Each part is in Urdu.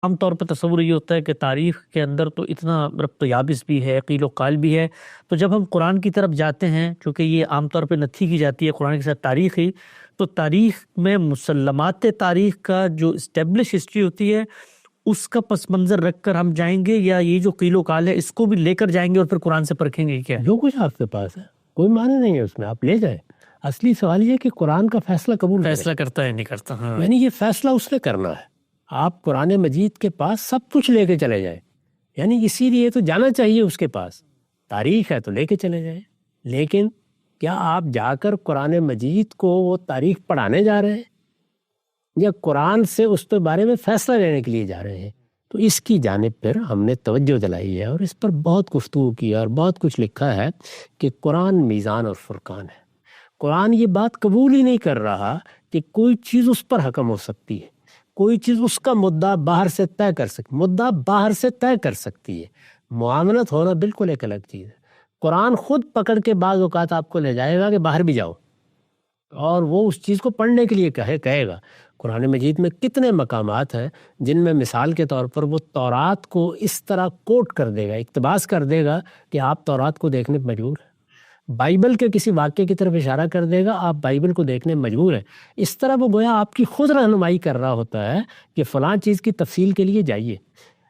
عام طور پر تصور یہ ہوتا ہے کہ تاریخ کے اندر تو اتنا ربط و یابس بھی ہے، قیل و قال بھی ہے، تو جب ہم قرآن کی طرف جاتے ہیں، چونکہ یہ عام طور پہ نتھی کی جاتی ہے قرآن کے ساتھ تاریخ ہی، تو تاریخ میں مسلمات تاریخ کا جو اسٹیبلش ہسٹری ہوتی ہے اس کا پس منظر رکھ کر ہم جائیں گے، یا یہ جو قیل و قال ہے اس کو بھی لے کر جائیں گے اور پھر قرآن سے پرکھیں گے؟ کیا جو کچھ آپ کے پاس ہے کوئی معنی نہیں ہے اس میں، آپ لے جائیں۔ اصلی سوال یہ کہ قرآن کا فیصلہ قبول فیصلہ کرتا ہے نہیں کرتا؟ ہاں، یعنی یہ فیصلہ اس نے کرنا ہے۔ آپ قرآن مجید کے پاس سب کچھ لے کے چلے جائیں، یعنی اسی لیے تو جانا چاہیے اس کے پاس۔ تاریخ ہے تو لے کے چلے جائیں، لیکن کیا آپ جا کر قرآن مجید کو وہ تاریخ پڑھانے جا رہے ہیں یا قرآن سے اس کے بارے میں فیصلہ لینے کے لیے جا رہے ہیں؟ تو اس کی جانب پر ہم نے توجہ دلائی ہے اور اس پر بہت گفتگو کی اور بہت کچھ لکھا ہے کہ قرآن میزان اور فرقان ہے۔ قرآن یہ بات قبول ہی نہیں کر رہا کہ کوئی چیز اس پر حکم ہو سکتی ہے، کوئی چیز اس کا مدعا باہر سے طے کر سکتی، مدعا باہر سے طے کر سکتی ہے، معاملت ہونا بالکل ایک الگ چیز ہے۔ قرآن خود پکڑ کے بعض اوقات آپ کو لے جائے گا کہ باہر بھی جاؤ، اور وہ اس چیز کو پڑھنے کے لیے کہے گا۔ قرآن مجید میں کتنے مقامات ہیں جن میں مثال کے طور پر وہ تورات کو اس طرح کوٹ کر دے گا، اقتباس کر دے گا کہ آپ تورات کو دیکھنے پر مجبور ہیں۔ بائبل کے کسی واقعے کی طرف اشارہ کر دے گا، آپ بائبل کو دیکھنے مجبور ہیں۔ اس طرح وہ گویا آپ کی خود رہنمائی کر رہا ہوتا ہے کہ فلاں چیز کی تفصیل کے لیے جائیے۔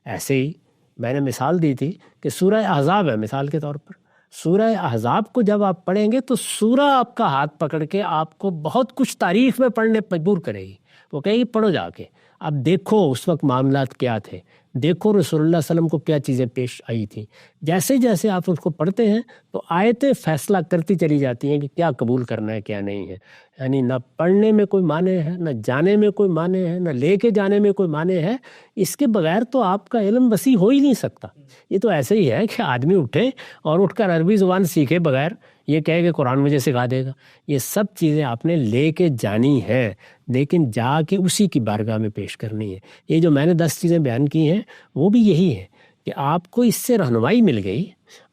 ایسے ہی میں نے مثال دی تھی کہ سورہ احزاب ہے مثال کے طور پر، سورہ احزاب کو جب آپ پڑھیں گے تو سورہ آپ کا ہاتھ پکڑ کے آپ کو بہت کچھ تاریخ میں پڑھنے مجبور کرے گی۔ وہ کہے گی پڑھو جا کے، اب دیکھو اس وقت معاملات کیا تھے، دیکھو رسول اللہ صلی اللہ علیہ وسلم کو کیا چیزیں پیش آئی تھیں۔ جیسے جیسے آپ اس کو پڑھتے ہیں تو آیتیں فیصلہ کرتی چلی جاتی ہیں کہ کیا قبول کرنا ہے کیا نہیں ہے۔ یعنی نہ پڑھنے میں کوئی معنی ہے، نہ جانے میں کوئی معنی ہے، نہ لے کے جانے میں کوئی معنی ہے۔ اس کے بغیر تو آپ کا علم وسیع ہو ہی نہیں سکتا۔ یہ تو ایسے ہی ہے کہ آدمی اٹھے اور اٹھ کر عربی زبان سیکھے بغیر یہ کہے کہ قرآن مجھے سکھا دے گا۔ یہ سب چیزیں آپ نے لے کے جانی ہے، لیکن جا کے اسی کی بارگاہ میں پیش کرنی ہے۔ یہ جو میں نے 10 چیزیں بیان کی ہیں وہ بھی یہی ہے کہ آپ کو اس سے رہنمائی مل گئی،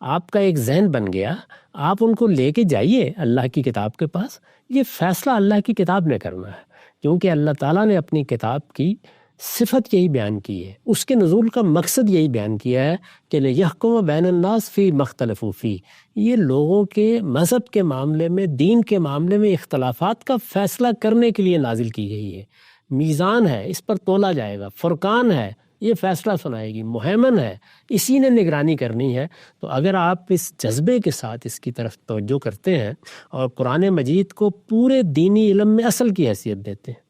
آپ کا ایک ذہن بن گیا، آپ ان کو لے کے جائیے اللہ کی کتاب کے پاس۔ یہ فیصلہ اللہ کی کتاب نے کرنا ہے، کیونکہ اللہ تعالیٰ نے اپنی کتاب کی صفت یہی بیان کی ہے، اس کے نزول کا مقصد یہی بیان کیا ہے کہ لِيَحْكُمَ بَيْنَ النَّاسِ فِي مَا اخْتَلَفُوا فِيهِ۔ یہ لوگوں کے مذہب کے معاملے میں، دین کے معاملے میں اختلافات کا فیصلہ کرنے کے لیے نازل کی گئی ہے۔ میزان ہے، اس پر تولا جائے گا، فرقان ہے، یہ فیصلہ سنائے گی، مہیمن ہے، اسی نے نگرانی کرنی ہے۔ تو اگر آپ اس جذبے کے ساتھ اس کی طرف توجہ کرتے ہیں اور قرآن مجید کو پورے دینی علم میں اصل کی حیثیت دیتے ہیں،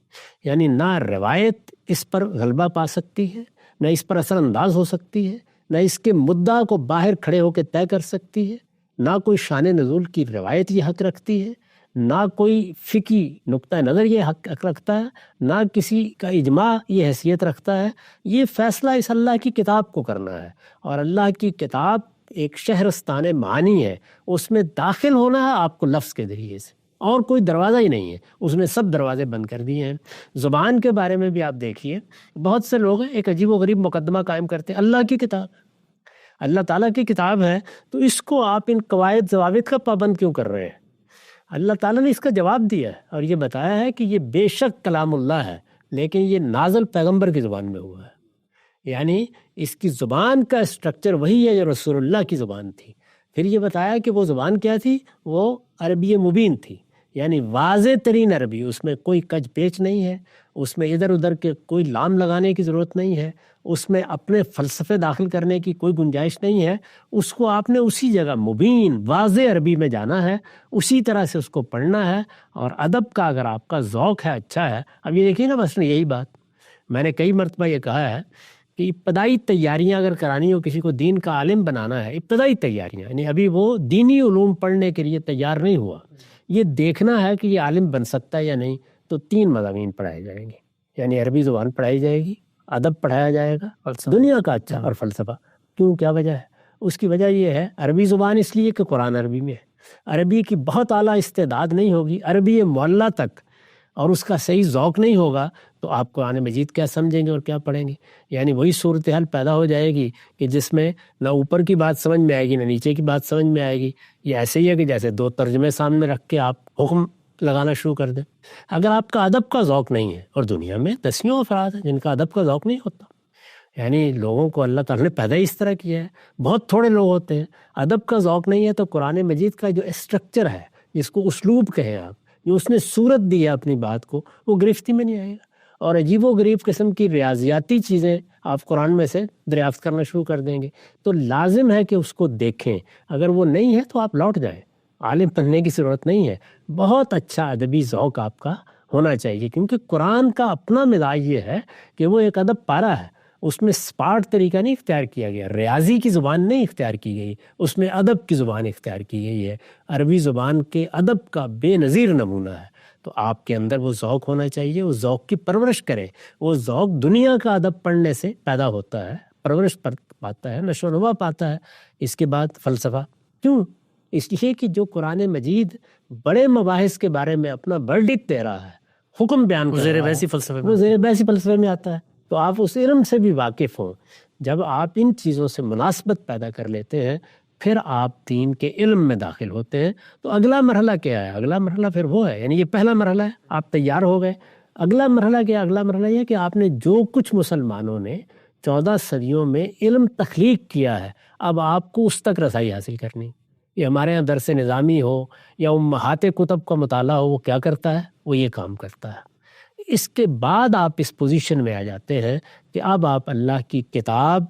یعنی نہ روایت اس پر غلبہ پا سکتی ہے، نہ اس پر اثر انداز ہو سکتی ہے، نہ اس کے مدعا کو باہر کھڑے ہو کے طے کر سکتی ہے، نہ کوئی شان نزول کی روایت یہ حق رکھتی ہے، نہ کوئی فقہی نقطہ نظر یہ حق رکھتا ہے، نہ کسی کا اجماع یہ حیثیت رکھتا ہے۔ یہ فیصلہ اس اللہ کی کتاب کو کرنا ہے، اور اللہ کی کتاب ایک شہرستان معانی ہے، اس میں داخل ہونا ہے آپ کو لفظ کے ذریعے سے، اور کوئی دروازہ ہی نہیں ہے، اس نے سب دروازے بند کر دیے ہیں۔ زبان کے بارے میں بھی آپ دیکھیے، بہت سے لوگ ایک عجیب و غریب مقدمہ قائم کرتے ہیں، اللہ کی کتاب ہے، اللہ تعالیٰ کی کتاب ہے تو اس کو آپ ان قواعد ضوابط کا پابند کیوں کر رہے ہیں؟ اللہ تعالیٰ نے اس کا جواب دیا ہے اور یہ بتایا ہے کہ یہ بے شک کلام اللہ ہے، لیکن یہ نازل پیغمبر کی زبان میں ہوا ہے، یعنی اس کی زبان کا اسٹرکچر وہی ہے جو رسول اللہ کی زبان تھی۔ پھر یہ بتایا کہ وہ زبان کیا تھی، وہ عربی مبین تھی، یعنی واضح ترین عربی، اس میں کوئی کج پیچ نہیں ہے، اس میں ادھر ادھر کے کوئی لام لگانے کی ضرورت نہیں ہے، اس میں اپنے فلسفے داخل کرنے کی کوئی گنجائش نہیں ہے۔ اس کو آپ نے اسی جگہ مبین واضح عربی میں جانا ہے، اسی طرح سے اس کو پڑھنا ہے۔ اور ادب کا اگر آپ کا ذوق ہے، اچھا ہے، اب یہ دیکھیے نا، مثلا یہی بات میں نے کئی مرتبہ یہ کہا ہے کہ ابتدائی تیاریاں اگر کرانی ہو، کسی کو دین کا عالم بنانا ہے، ابتدائی تیاریاں، یعنی ابھی وہ دینی علوم پڑھنے کے لیے تیار نہیں ہوا، یہ دیکھنا ہے کہ یہ عالم بن سکتا ہے یا نہیں، تو 3 مضامین پڑھائے جائیں گے، یعنی عربی زبان پڑھائی جائے گی، ادب پڑھایا جائے گا، دنیا کا اچھا اور فلسفہ۔ کیوں، کیا وجہ ہے؟ اس کی وجہ یہ ہے، عربی زبان اس لیے کہ قرآن عربی میں ہے، عربی کی بہت اعلیٰ استعداد نہیں ہوگی، عربی معلیٰ تک، اور اس کا صحیح ذوق نہیں ہوگا تو آپ قرآن مجید کیا سمجھیں گے اور کیا پڑھیں گے؟ یعنی وہی صورتحال پیدا ہو جائے گی کہ جس میں نہ اوپر کی بات سمجھ میں آئے گی، نہ نیچے کی بات سمجھ میں آئے گی۔ یہ ایسے ہی ہے کہ جیسے 2 ترجمے سامنے رکھ کے آپ حکم لگانا شروع کر دیں۔ اگر آپ کا ادب کا ذوق نہیں ہے، اور دنیا میں دسیوں افراد ہیں جن کا ادب کا ذوق نہیں ہوتا، یعنی لوگوں کو اللہ تعالیٰ نے پیدا ہی اس طرح کیا ہے. بہت تھوڑے لوگ ہوتے ہیں. ادب کا ذوق نہیں ہے تو قرآن مجید کا جو اسٹرکچر ہے، جس کو اسلوب کہیں آپ، جو اس نے صورت دی ہے اپنی بات کو، وہ گرفتی میں نہیں آئے گا. اور عجیب و غریب قسم کی ریاضیاتی چیزیں آپ قرآن میں سے دریافت کرنا شروع کر دیں گے. تو لازم ہے کہ اس کو دیکھیں. اگر وہ نہیں ہے تو آپ لوٹ جائیں. عالم بننے کی ضرورت نہیں ہے. بہت اچھا ادبی ذوق آپ کا ہونا چاہیے، کیونکہ قرآن کا اپنا مزاج یہ ہے کہ وہ ایک ادب پارا ہے. اس میں اسپاٹ طریقہ نہیں اختیار کیا گیا، ریاضی کی زبان نہیں اختیار کی گئی، اس میں ادب کی زبان اختیار کی گئی ہے. عربی زبان کے ادب کا بے نظیر نمونہ ہے. تو آپ کے اندر وہ ذوق ہونا چاہیے. وہ ذوق کی پرورش کریں. وہ ذوق دنیا کا ادب پڑھنے سے پیدا ہوتا ہے، پرورش پاتا ہے، نشو و نما پاتا ہے. اس کے بعد فلسفہ. کیوں؟ اس لیے کہ جو قرآن مجید بڑے مباحث کے بارے میں اپنا ورڈکٹ دے رہا ہے، حکم بیان کر رہا ہے، وہ زیر بحثی فلسفے میں آتا ہے. تو آپ اس علم سے بھی واقف ہوں. جب آپ ان چیزوں سے مناسبت پیدا کر لیتے ہیں، پھر آپ دین کے علم میں داخل ہوتے ہیں. تو اگلا مرحلہ کیا ہے؟ اگلا مرحلہ پھر وہ ہے، یعنی یہ پہلا مرحلہ ہے، آپ تیار ہو گئے. اگلا مرحلہ کیا؟ اگلا مرحلہ یہ کہ آپ نے جو کچھ مسلمانوں نے 14 صدیوں میں علم تخلیق کیا ہے، اب آپ کو اس تک رسائی حاصل کرنی. یہ ہمارے یہاں درس نظامی ہو یا امہات کتب کا مطالعہ ہو، وہ کیا کرتا ہے؟ وہ یہ کام کرتا ہے. اس کے بعد آپ اس پوزیشن میں آ جاتے ہیں کہ اب آپ اللہ کی کتاب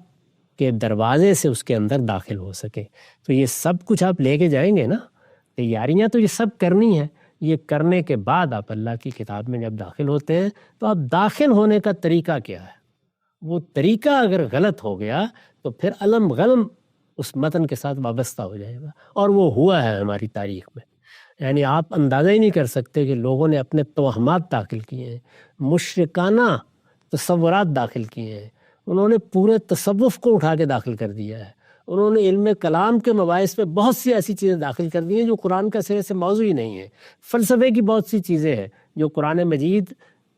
کے دروازے سے اس کے اندر داخل ہو سکیں. تو یہ سب کچھ آپ لے کے جائیں گے نا، تیاریاں تو یہ سب کرنی ہے. یہ کرنے کے بعد آپ اللہ کی کتاب میں جب داخل ہوتے ہیں تو آپ داخل ہونے کا طریقہ کیا ہے؟ وہ طریقہ اگر غلط ہو گیا تو پھر علم غلم اس متن کے ساتھ وابستہ ہو جائے گا. اور وہ ہوا ہے ہماری تاریخ میں. یعنی آپ اندازہ ہی نہیں کر سکتے کہ لوگوں نے اپنے توہمات داخل کیے ہیں، مشرکانہ تصورات داخل کیے ہیں. انہوں نے پورے تصوف کو اٹھا کے داخل کر دیا ہے. انہوں نے علم کلام کے مباحث میں بہت سی ایسی چیزیں داخل کر دی ہیں جو قرآن کا سرے سے موضوع ہی نہیں ہے. فلسفے کی بہت سی چیزیں ہیں جو قرآن مجید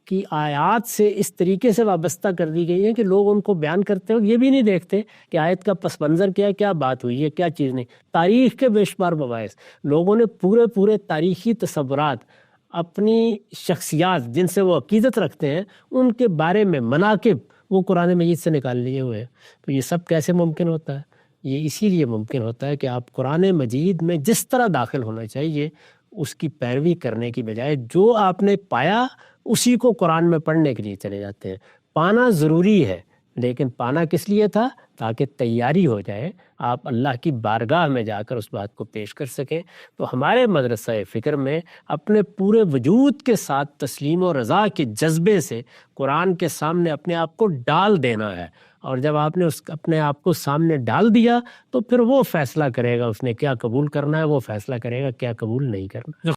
کی آیات سے اس طریقے سے وابستہ کر دی گئی ہیں کہ لوگ ان کو بیان کرتے وقت یہ بھی نہیں دیکھتے کہ آیت کا پس منظر کیا ہے، کیا بات ہوئی ہے، کیا چیز نہیں. تاریخ کے بے شمار مباحث، لوگوں نے پورے تاریخی تصورات، اپنی شخصیات جن سے وہ عقیدت رکھتے ہیں، ان کے بارے میں مناقب وہ قرآن مجید سے نکال لیے ہوئے ہیں. تو یہ سب کیسے ممکن ہوتا ہے؟ یہ اسی لیے ممکن ہوتا ہے کہ آپ قرآن مجید میں جس طرح داخل ہونا چاہیے اس کی پیروی کرنے کی بجائے جو آپ نے پایا اسی کو قرآن میں پڑھنے کے لیے چلے جاتے ہیں. پانا ضروری ہے، لیکن پانا کس لیے تھا؟ تاکہ تیاری ہو جائے، آپ اللہ کی بارگاہ میں جا کر اس بات کو پیش کر سکیں. تو ہمارے مدرسہ فکر میں اپنے پورے وجود کے ساتھ تسلیم و رضا کے جذبے سے قرآن کے سامنے اپنے آپ کو ڈال دینا ہے. اور جب آپ نے اپنے آپ کو سامنے ڈال دیا تو پھر وہ فیصلہ کرے گا اس نے کیا قبول کرنا ہے، وہ فیصلہ کرے گا کیا قبول نہیں کرنا.